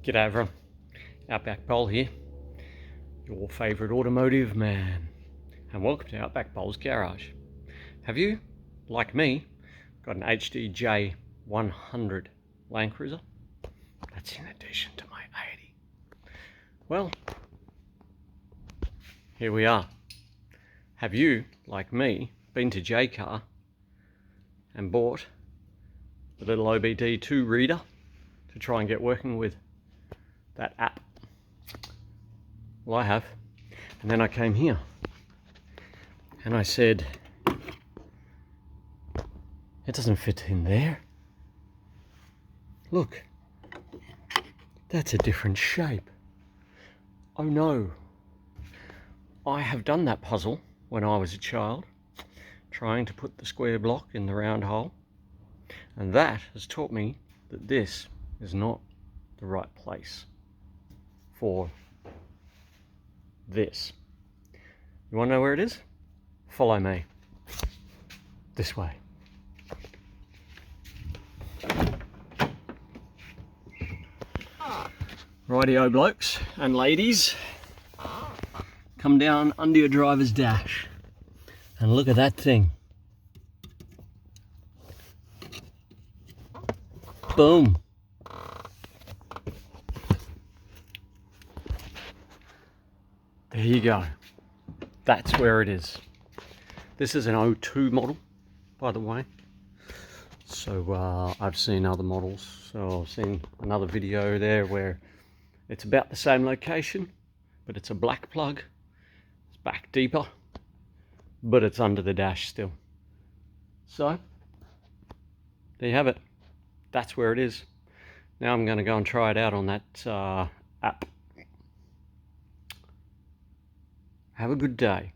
G'day everyone, Outback Bowl here, your favourite automotive man, and welcome to Outback Bowl's Garage. Have you, like me, got an hdj100 Land Cruiser? That's in addition to my 80. Well, here we are. Have you, like me, been to J-Car and bought the little obd2 reader to try and get working with that app? Well, I have. And then I came here and I said, it doesn't fit in there. Look, that's a different shape. Oh no, I have done that puzzle when I was a child, trying to put the square block in the round hole, and that has taught me that this is not the right place for this. You want to know where it is? Follow me. This way. Rightio blokes and ladies, come down under your driver's dash and look at that thing. Boom. There you go. That's where it is. This is an 02 model, by the way. So I've seen other models. So I've seen another video there where it's about the same location, but it's a black plug. It's back deeper, but it's under the dash still. So there you have it. That's where it is. Now I'm going to go and try it out on that app. Have a good day.